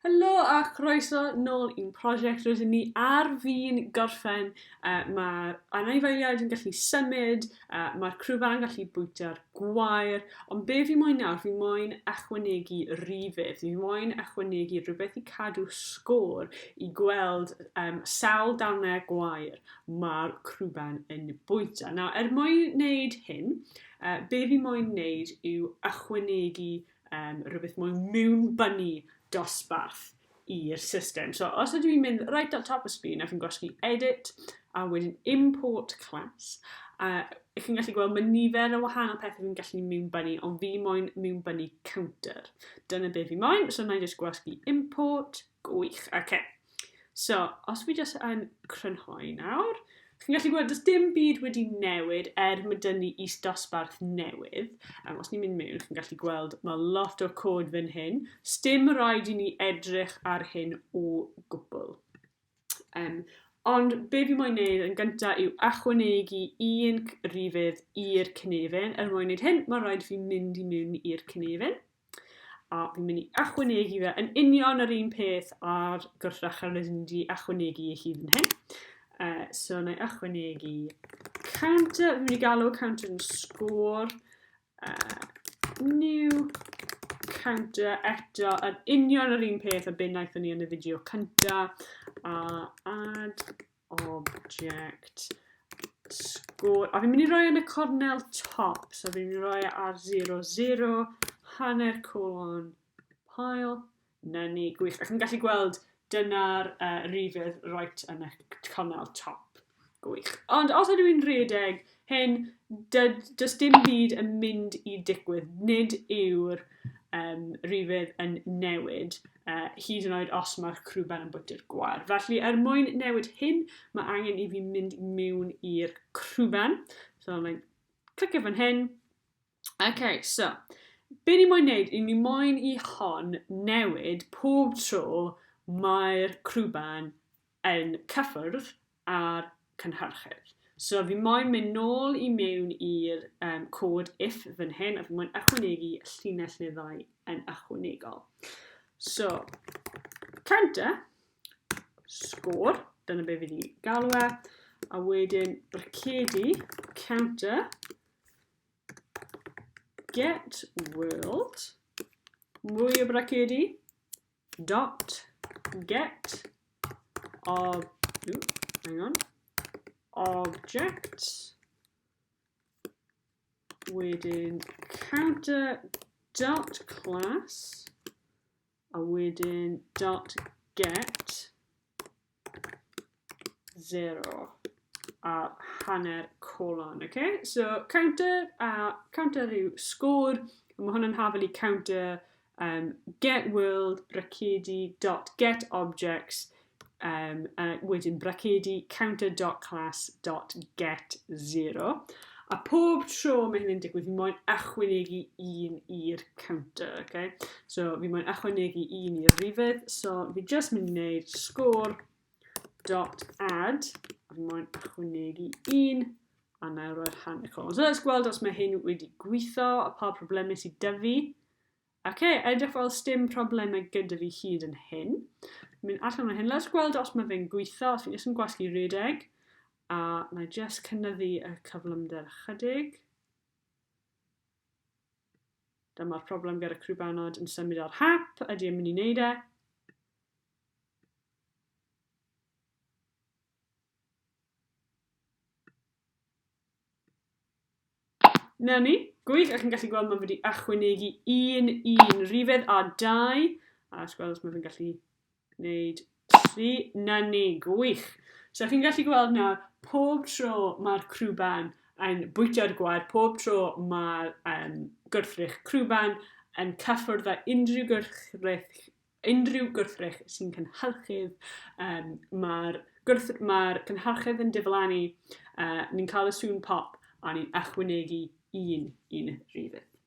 Helo a chroeso nôl i'n prosiect rydyn ni ar fi'n gorffen. Mae'r anifeiliaid yn gallu symud, mae'r crwban yn gallu bwyta'r gwair, ond be fi moyn nawr, fi moyn ychwanegu rhifydd. Fi moyn ychwanegu rhywbeth i cadw sgôr i gweld sawl darnau gwair mae'r crwban yn bwyta. Nawr, mwyn wneud hyn, be fi moyn wneud yw ychwanegu rhywbeth moyn mewnbynnu dosbarth i'r system. So, os ydw i'n mynd right at top of screen a fi'n gwasgu edit a wedyn import class, ych chi'n gallu gweld mae nifer o wahanol pethau fi'n gallu mewnbynnu, ond fi moyn mewnbynnu counter. Dyna be fi moyn, so na i just gwasgu import, gwych. Okay. So, os fi just yn crynhoi nawr, chi'n gallu gweld, does dim byd wedi newid mae dyn ni is-dosbarth newydd. Os ni'n mynd mewn, chi'n gallu gweld mae lot o cod fan hyn. Sdim rhaid i ni edrych ar hyn o gwbl. Ond be fi moyn wneud yn gyntaf yw ychwanegu un rhifydd i'r cynefin. Mwyn wneud hyn, mae rhaid fi mynd i mewn i'r cynefin. A fi'n mynd i ychwanegu fe yn union yr un peth a'r gwrthrych ar rydyn ni ychwanegu i chi fan hyn. So, na i ychwanegu counter. Fi'n mynd i galw counter yn sgôr. New counter eto yn union yr un peth a be wnaethon ni yn y fideo cynta. Add object sgôr. A fi'n mynd i roi yn y cornel top. So, fi'n mynd i roi ar 0, 0, hanner colon pile. Na ni, gwych. A chi'n gallu gweld dyna'r rhifydd right yn y cornel top. Gwych. Ond os ydw i'n rhedeg, hyn, does dim byd yn mynd i digwydd. Nid yw'r rhifydd yn newid, hyd yn oed os mae'r crwban yn bwyta'r gwair. Felly, mwyn newid hyn, mae angen i fi mynd mewn i'r crwban. So, mae'n clicio fan hyn. Okay, so, be ni moyn wneud, ni moyn i hon newid pob tro mae'r crwban yn cyffwrdd ar cynhyrchydd. So, fi moyn mynd nôl i mewn i'r cod if fan hyn, a fi moyn ychwanegu llinell neu ddau yn ychwanegol. So, counter, sgôr, dyna be fi wedi galw e, a wedyn bracedi, counter, get world, mwy o bracedi, dot, get, object, wedyn counter dot class, a wedyn dot get 0 a hanner colon, okay? So counter yw sgôr, mae hwn yn hafel i counter get world bracedi dot get objects, wedyn bracedi counter.class dot get 0. A pob tro mae hyn yn digwydd, fi moyn ychwanegu un i'r counter, okay? So, fi moyn ychwanegu un i'r rhifydd. So, fi just mynd i wneud score dot add. A fi moyn ychwanegu un. A na i roi'r hanner colon. So, let's gweld os mae hyn wedi gweithio a pa problemau sydd dy fi. Okay, edrych fel sdim problemau gyda fi hyd yn hyn. Mynd allan o hyn. Let's gweld os mae fe'n gweithio. Os fi'n jyst yn gwasgu redeg. A na i just cynyddu y cyflymder chydig. Dyma'r problem gyda'r crwbanod yn symud ar hap. Ydy yn mynd i wneud e. Na ni, gwych, a chi'n gallu gweld mae wedi ychwanegu un rhifydd a 2. A ys gweld os mae fe'n gallu gwneud 3. Na ni, gwych. So chi'n gallu gweld nawr, pob tro mae'r crwban yn bwyta'r gwair, pob tro mae'r gwrthrych crwban yn cyffwrdd â unrhyw gwrthrych sy'n cynhyrchydd. Mae'r cynhyrchydd yn diflannu, ni'n cael y sŵn pop a ni'n ychwanegu un rhifydd.